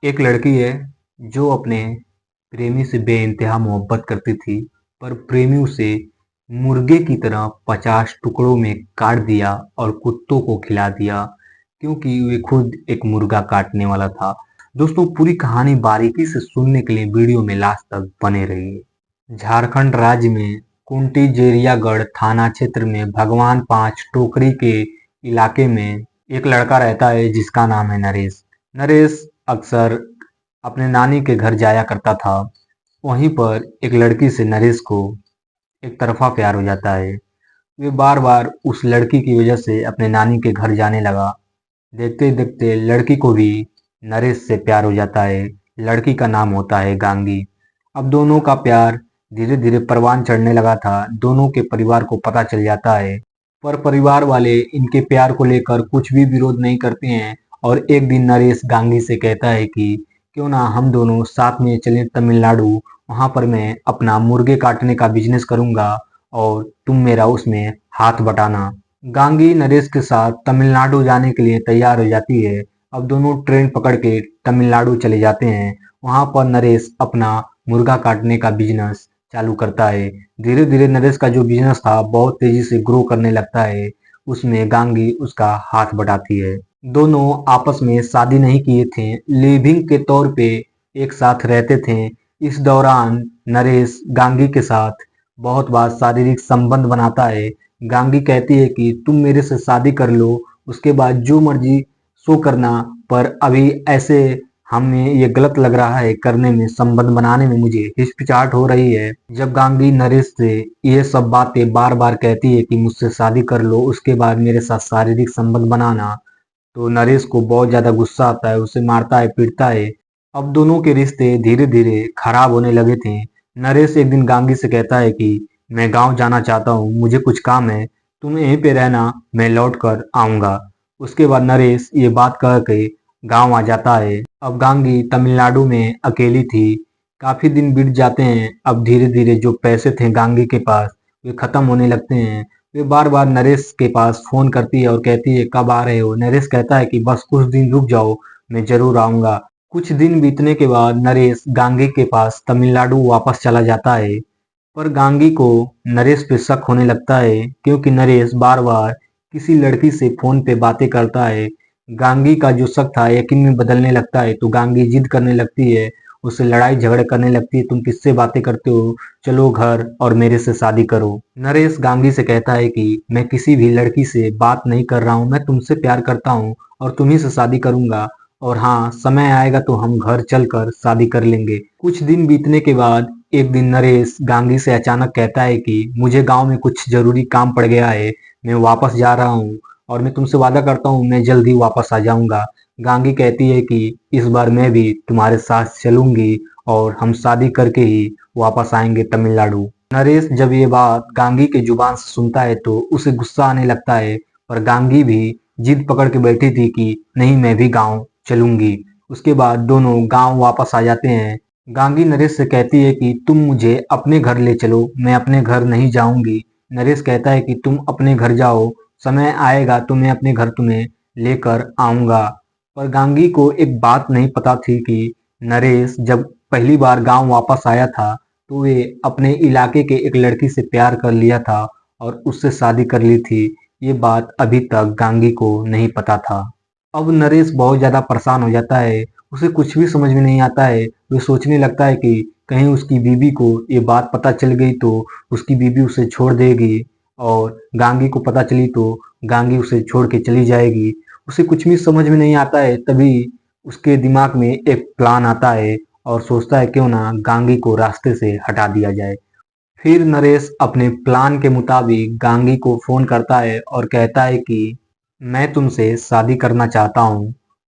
एक लड़की है जो अपने प्रेमी से बेइंतहा मोहब्बत करती थी, पर प्रेमी उसे मुर्गे की तरह 50 टुकड़ों में काट दिया और कुत्तों को खिला दिया, क्योंकि वे खुद एक मुर्गा काटने वाला था। दोस्तों, पूरी कहानी बारीकी से सुनने के लिए वीडियो में लास्ट तक बने रहिए। झारखंड राज्य में कुंटी जेरियागढ़ थाना क्षेत्र में भगवान 5 टोकरी के इलाके में एक लड़का रहता है जिसका नाम है नरेश। नरेश अक्सर अपने नानी के घर जाया करता था। वहीं पर एक लड़की से नरेश को एक तरफा प्यार हो जाता है। वे बार बार उस लड़की की वजह से अपने नानी के घर जाने लगा। देखते देखते लड़की को भी नरेश से प्यार हो जाता है। लड़की का नाम होता है गांगी। अब दोनों का प्यार धीरे धीरे परवान चढ़ने लगा था। दोनों के परिवार को पता चल जाता है, पर परिवार वाले इनके प्यार को लेकर कुछ भी विरोध नहीं करते हैं। और एक दिन नरेश गांगी से कहता है कि क्यों ना हम दोनों साथ में चलें तमिलनाडु। वहां पर मैं अपना मुर्गे काटने का बिजनेस करूंगा और तुम मेरा उसमें हाथ बटाना। गांगी नरेश के साथ तमिलनाडु जाने के लिए तैयार हो जाती है। अब दोनों ट्रेन पकड़ के तमिलनाडु चले जाते हैं। वहां पर नरेश अपना मुर्गा काटने का बिजनेस चालू करता है। धीरे धीरे नरेश का जो बिजनेस था बहुत तेजी से ग्रो करने लगता है। उसमें गांगी उसका हाथ बटाती है। दोनों आपस में शादी नहीं किए थे, लिविंग के तौर पे एक साथ रहते थे। इस दौरान नरेश गांगी के साथ बहुत बार शारीरिक संबंध बनाता है। गांगी कहती है कि तुम मेरे से शादी कर लो, उसके बाद जो मर्जी सो करना, पर अभी ऐसे हमें ये गलत लग रहा है करने में, संबंध बनाने में मुझे हिचकिचाहट हो रही है। जब गांगी नरेश से ये सब बातें बार बार कहती है कि मुझसे शादी कर लो, उसके बाद मेरे साथ शारीरिक संबंध बनाना, तो नरेश को बहुत ज्यादा गुस्सा आता है, उसे मारता है, पीटता है। अब दोनों के रिश्ते धीरे धीरे खराब होने लगे थे। नरेश एक दिन गांगी से कहता है कि मैं गांव जाना चाहता हूँ, मुझे कुछ काम है, तुम यहीं पे रहना, मैं लौट कर आऊंगा। उसके बाद नरेश ये बात कह के गांव आ जाता है। अब गांगी तमिलनाडु में अकेली थी। काफी दिन बीत जाते हैं। अब धीरे धीरे जो पैसे थे गांगी के पास वे खत्म होने लगते हैं। वे बार बार नरेश के पास फोन करती है और कहती है कब आ रहे हो। नरेश कहता है कि बस कुछ दिन रुक जाओ, मैं जरूर आऊंगा। कुछ दिन बीतने के बाद नरेश गांगी के पास तमिलनाडु वापस चला जाता है। पर गांगी को नरेश पे शक होने लगता है, क्योंकि नरेश बार बार किसी लड़की से फोन पे बातें करता है। गांगी का जो शक था यकीन में बदलने लगता है, तो गांगी जिद करने लगती है, उससे लड़ाई झगड़े करने लगती है, तुम किससे बातें करते हो, चलो घर और मेरे से शादी करो। नरेश गांगी से कहता है कि मैं किसी भी लड़की से बात नहीं कर रहा हूँ, मैं तुमसे प्यार करता हूँ और तुम्ही से शादी करूंगा। और हाँ, समय आएगा तो हम घर चलकर शादी कर लेंगे। कुछ दिन बीतने के बाद एक दिन नरेश गांगी से अचानक कहता है कि मुझे गांव में कुछ जरूरी काम पड़ गया है, मैं वापस जा रहा हूँ और मैं तुमसे वादा करता हूँ मैं जल्द ही वापस आ जाऊंगा। गांगी कहती है कि इस बार मैं भी तुम्हारे साथ चलूंगी और हम शादी करके ही वापस आएंगे तमिलनाडु। नरेश जब ये बात गांगी के जुबान से सुनता है तो उसे गुस्सा आने लगता है, पर गांगी भी जिद पकड़ के बैठी थी कि नहीं, मैं भी गांव चलूंगी। उसके बाद दोनों गांव वापस आ जाते हैं। गांगी नरेश से कहती है कि तुम मुझे अपने घर ले चलो, मैं अपने घर नहीं जाऊंगी। नरेश कहता है कि तुम अपने घर जाओ, समय आएगा तो मैं अपने घर तुम्हें लेकर आऊंगा। पर गांगी को एक बात नहीं पता थी कि नरेश जब पहली बार गांव वापस आया था तो वे अपने इलाके के एक लड़की से प्यार कर लिया था और उससे शादी कर ली थी। ये बात अभी तक गांगी को नहीं पता था। अब नरेश बहुत ज्यादा परेशान हो जाता है। उसे कुछ भी समझ में नहीं आता है। वो सोचने लगता है कि कहीं उसकी बीवी को ये बात पता चल गई तो उसकी बीवी उसे छोड़ देगी, और गांगी को पता चली तो गांगी उसे छोड़ के चली जाएगी। उसे कुछ भी समझ में नहीं आता है। तभी उसके दिमाग में एक प्लान आता है और सोचता है क्यों ना गांगी को रास्ते से हटा दिया जाए। फिर नरेश अपने प्लान के मुताबिक गांगी को फोन करता है और कहता है कि मैं तुमसे शादी करना चाहता हूँ।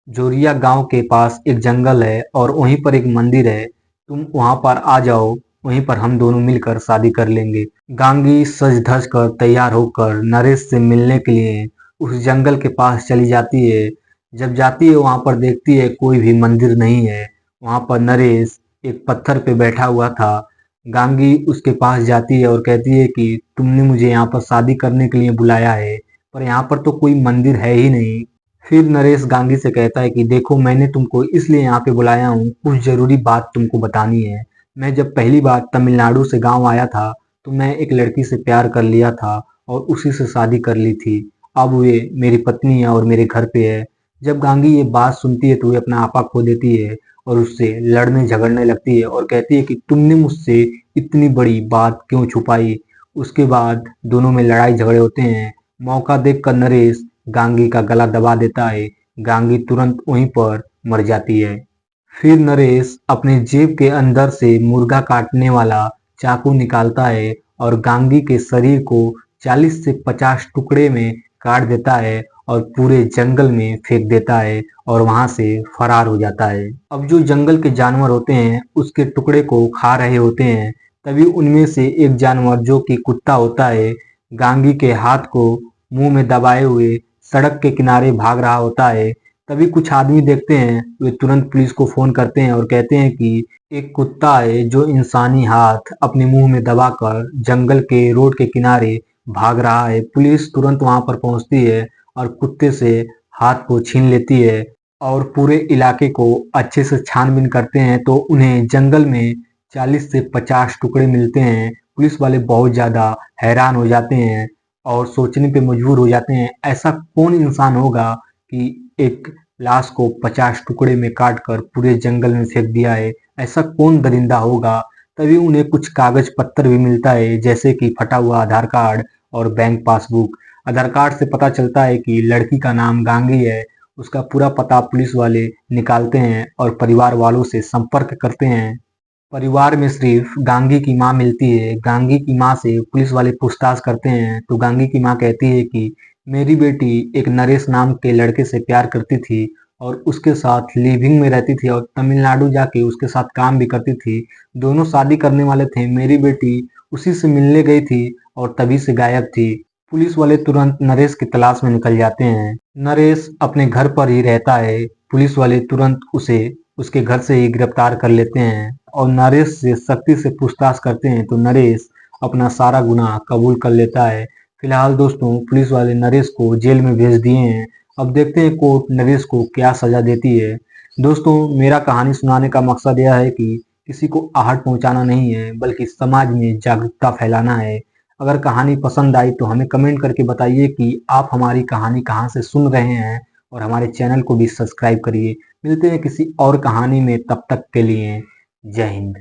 जोरिया गांव के पास एक जंगल है और वहीं पर एक मंदिर है, तुम वहां पर आ जाओ, वहीं पर हम दोनों मिलकर शादी कर लेंगे। गांगी सज धज कर तैयार होकर नरेश से मिलने के लिए उस जंगल के पास चली जाती है। जब जाती है वहां पर देखती है कोई भी मंदिर नहीं है। वहां पर नरेश एक पत्थर पे बैठा हुआ था। गांगी उसके पास जाती है और कहती है कि तुमने मुझे यहाँ पर शादी करने के लिए बुलाया है, पर यहाँ पर तो कोई मंदिर है ही नहीं। फिर नरेश गांगी से कहता है कि देखो, मैंने तुमको इसलिए यहाँ पे बुलाया हूँ, कुछ जरूरी बात तुमको बतानी है। मैं जब पहली बार तमिलनाडु से गांव आया था तो मैं एक लड़की से प्यार कर लिया था और उसी से शादी कर ली थी। अब वे मेरी पत्नी है और मेरे घर पे है। जब गांगी ये बात सुनती है तो वे अपना आपा खो देती है और उससे लड़ने झगड़ने लगती है और कहती है कि तुमने मुझसे इतनी बड़ी बात क्यों छुपाई। उसके बाद दोनों में लड़ाई झगड़े होते हैं। मौका देखकर नरेश गांगी का गला दबा देता है। गांगी तुरंत वहीं पर मर जाती है। फिर नरेश अपने जेब के अंदर से मुर्गा काटने वाला चाकू निकालता है और गांगी के शरीर को 40 से 50 टुकड़े में काट देता है और पूरे जंगल में फेंक देता है और वहां से फरार हो जाता है। अब जो जंगल के जानवर होते हैं उसके टुकड़े को खा रहे होते हैं, तभी उनमें से एक जानवर जो कि कुत्ता होता है, गांगी के हाथ को मुंह में दबाए हुए सड़क के किनारे भाग रहा होता है। तभी कुछ आदमी देखते हैं, वे तुरंत पुलिस को फोन करते हैं और कहते हैं कि एक कुत्ता है जो इंसानी हाथ अपने मुंह में दबाकर जंगल के रोड के किनारे भाग रहा है। पुलिस तुरंत वहां पर पहुंचती है और कुत्ते से हाथ को छीन लेती है और पूरे इलाके को अच्छे से छानबीन करते हैं तो उन्हें जंगल में 40 से 50 टुकड़े मिलते हैं। पुलिस वाले बहुत ज्यादा हैरान हो जाते हैं और सोचने पे मजबूर हो जाते हैं, ऐसा कौन इंसान होगा कि एक लाश को 50 टुकड़े में काट कर पूरे जंगल में फेंक दिया है। ऐसा कौन दरिंदा होगा। तभी उन्हें कुछ कागज पत्तर भी मिलता है, जैसे कि फटा हुआ आधार कार्ड और बैंक पासबुक। आधार कार्ड से पता चलता है कि लड़की का नाम गांगी है। उसका पूरा पता पुलिस वाले निकालते हैं और परिवार वालों से संपर्क करते हैं। परिवार में सिर्फ गांगी की मां मिलती है। गांगी की मां से पुलिस वाले पूछताछ करते हैं तो गांगी की मां कहती है कि मेरी बेटी एक नरेश नाम के लड़के से प्यार करती थी और उसके साथ लिविंग में रहती थी और तमिलनाडु जाके उसके साथ काम भी करती थी। दोनों शादी करने वाले थे। मेरी बेटी उसी से मिलने गई थी और तभी से गायब थी। पुलिस वाले तुरंत नरेश की तलाश में निकल जाते हैं। नरेश अपने घर पर ही रहता है। पुलिस वाले तुरंत उसे उसके घर से ही गिरफ्तार कर लेते हैं और नरेश से सख्ती से पूछताछ करते हैं तो नरेश अपना सारा गुनाह कबूल कर लेता है। फिलहाल दोस्तों, पुलिस वाले नरेश को जेल में भेज दिए हैं। अब देखते हैं कोर्ट नरेश को क्या सजा देती है। दोस्तों, मेरा कहानी सुनाने का मकसद यह है कि किसी को आहट पहुंचाना नहीं है, बल्कि समाज में जागरूकता फैलाना है। अगर कहानी पसंद आई तो हमें कमेंट करके बताइए कि आप हमारी कहानी कहाँ से सुन रहे हैं और हमारे चैनल को भी सब्सक्राइब करिए। मिलते हैं किसी और कहानी में, तब तक के लिए जय हिंद।